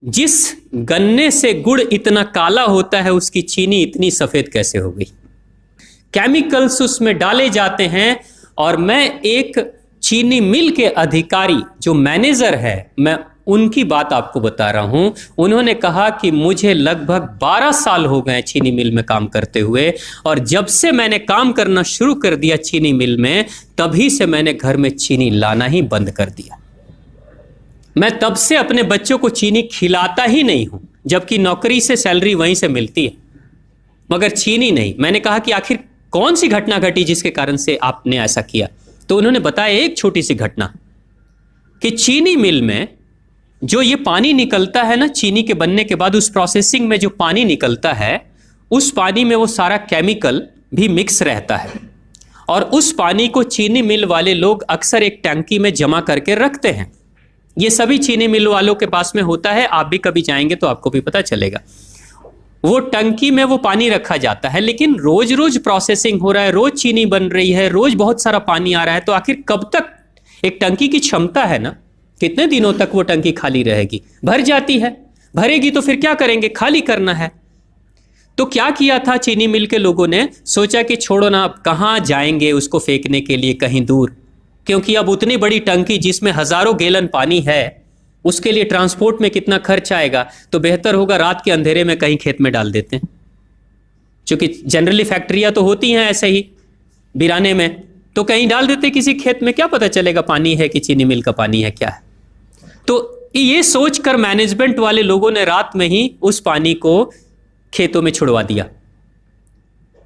जिस गन्ने से गुड़ इतना काला होता है उसकी चीनी इतनी सफेद कैसे हो गई? केमिकल्स उसमें डाले जाते हैं। और मैं एक चीनी मिल के अधिकारी जो मैनेजर है, मैं उनकी बात आपको बता रहा हूं। उन्होंने कहा कि मुझे लगभग 12 साल हो गए चीनी मिल में काम करते हुए, और जब से मैंने काम करना शुरू कर दिया चीनी मिल में, तभी से मैंने घर में चीनी लाना ही बंद कर दिया। मैं तब से अपने बच्चों को चीनी खिलाता ही नहीं हूं, जबकि नौकरी से सैलरी वहीं से मिलती है, मगर चीनी नहीं। मैंने कहा कि आखिर कौन सी घटना घटी जिसके कारण से आपने ऐसा किया? तो उन्होंने बताया एक छोटी सी घटना कि चीनी मिल में जो ये पानी निकलता है ना, चीनी के बनने के बाद उस प्रोसेसिंग में जो पानी निकलता है, उस पानी में वो सारा केमिकल भी मिक्स रहता है, और उस पानी को चीनी मिल वाले लोग अक्सर एक टंकी में जमा करके रखते हैं। ये सभी चीनी मिल वालों के पास में होता है, आप भी कभी जाएंगे तो आपको भी पता चलेगा। वो टंकी में वो पानी रखा जाता है, लेकिन रोज रोज प्रोसेसिंग हो रहा है, रोज चीनी बन रही है, रोज बहुत सारा पानी आ रहा है, तो आखिर कब तक? एक टंकी की क्षमता है ना, कितने दिनों तक वो टंकी खाली रहेगी? भर जाती है, भरेगी तो फिर क्या करेंगे? खाली करना है। तो क्या किया था चीनी मिल के लोगों ने? सोचा कि छोड़ो ना, अब कहां जाएंगे उसको फेंकने के लिए कहीं दूर, क्योंकि अब उतनी बड़ी टंकी जिसमें हजारों गैलन पानी है, उसके लिए ट्रांसपोर्ट में कितना खर्च आएगा, तो बेहतर होगा रात के अंधेरे में कहीं खेत में डाल देते हैं। क्योंकि जनरली फैक्ट्रियां तो होती हैं ऐसे ही बिराने में, तो कहीं डाल देते किसी खेत में, क्या पता चलेगा पानी है कि चीनी मिल का पानी है, क्या है। तो ये सोचकर मैनेजमेंट वाले लोगों ने रात में ही उस पानी को खेतों में छुड़वा दिया,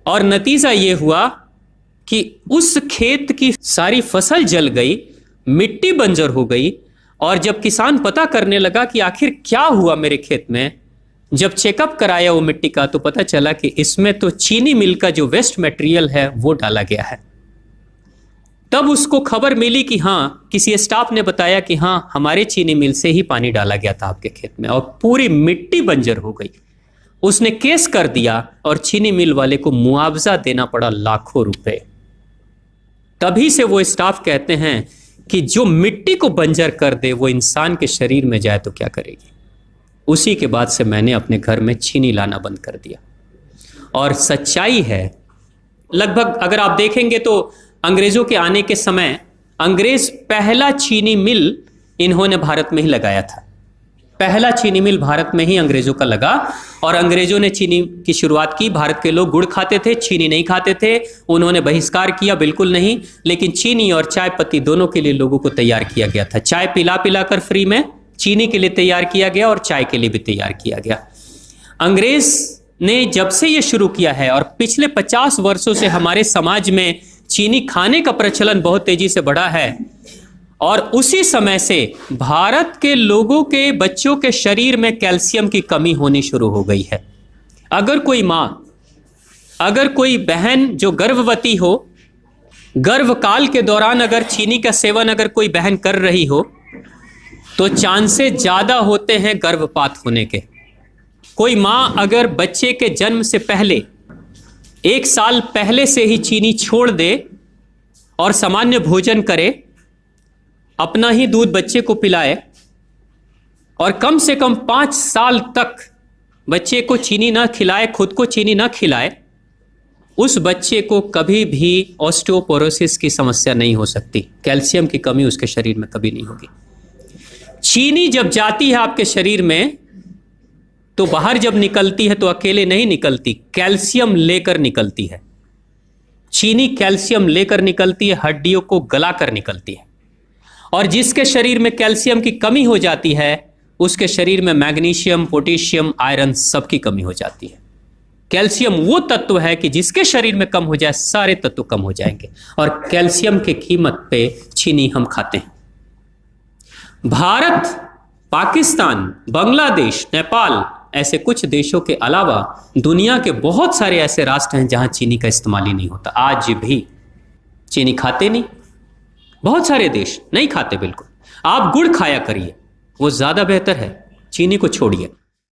और नतीजा ये हुआ कि उस खेत की सारी फसल जल गई, मिट्टी बंजर हो गई। और जब किसान पता करने लगा कि आखिर क्या हुआ मेरे खेत में, जब चेकअप कराया वो मिट्टी का, तो पता चला कि इसमें तो चीनी मिल का जो वेस्ट मटेरियल है वो डाला गया है। तब उसको खबर मिली कि हाँ, किसी स्टाफ ने बताया कि हाँ, हमारे चीनी मिल से ही पानी डाला गया था आपके खेत में, और पूरी मिट्टी बंजर हो गई। उसने केस कर दिया और चीनी मिल वाले को मुआवजा देना पड़ा लाखों रुपए। तभी से वो स्टाफ कहते हैं कि जो मिट्टी को बंजर कर दे वो इंसान के शरीर में जाए तो क्या करेगी। उसी के बाद से मैंने अपने घर में चीनी लाना बंद कर दिया। और सच्चाई है, लगभग अगर आप देखेंगे तो अंग्रेजों के आने के समय अंग्रेज पहला चीनी मिल इन्होंने भारत में ही लगाया था। पहला चीनी मिल भारत में ही अंग्रेजों का लगा, और अंग्रेजों ने चीनी की शुरुआत की। भारत के लोग गुड़ खाते थे, चीनी नहीं खाते थे, उन्होंने बहिष्कार किया, बिल्कुल नहीं। लेकिन चीनी और चाय पत्ती दोनों के लिए लोगों को तैयार किया गया था। चाय पिला पिला कर फ्री में चीनी के लिए तैयार किया गया, और चाय के लिए भी तैयार किया गया। अंग्रेज ने जब से ये शुरू किया है, और पिछले 50 वर्षों से हमारे समाज में चीनी खाने का प्रचलन बहुत तेजी से बढ़ा है, और उसी समय से भारत के लोगों के बच्चों के शरीर में कैल्शियम की कमी होनी शुरू हो गई है। अगर कोई माँ, अगर कोई बहन जो गर्भवती हो, गर्भकाल के दौरान अगर चीनी का सेवन अगर कोई बहन कर रही हो, तो चांसेस ज्यादा होते हैं गर्भपात होने के। कोई माँ अगर बच्चे के जन्म से पहले 1 साल पहले से ही चीनी छोड़ दे और सामान्य भोजन करे, अपना ही दूध बच्चे को पिलाए, और कम से कम 5 साल तक बच्चे को चीनी ना खिलाए, खुद को चीनी ना खिलाए, उस बच्चे को कभी भी ऑस्टियोपोरोसिस की समस्या नहीं हो सकती। कैल्शियम की कमी उसके शरीर में कभी नहीं होगी। चीनी जब जाती है आपके शरीर में, तो बाहर जब निकलती है तो अकेले नहीं निकलती, कैल्शियम लेकर निकलती है। चीनी कैल्शियम लेकर निकलती है, हड्डियों को गलाकर निकलती है। और जिसके शरीर में कैल्शियम की कमी हो जाती है, उसके शरीर में मैग्नीशियम, पोटेशियम, आयरन सबकी कमी हो जाती है। कैल्शियम वो तत्व है कि जिसके शरीर में कम हो जाए, सारे तत्व कम हो जाएंगे। और कैल्शियम की कीमत पे चीनी हम खाते हैं। भारत, पाकिस्तान, बांग्लादेश, नेपाल, ऐसे कुछ देशों के अलावा दुनिया के बहुत सारे ऐसे राष्ट्र हैं जहां चीनी का इस्तेमाल ही नहीं होता। आज भी चीनी खाते नहीं, बहुत सारे देश नहीं खाते बिल्कुल। आप गुड़ खाया करिए, वो ज्यादा बेहतर है, चीनी को छोड़िए।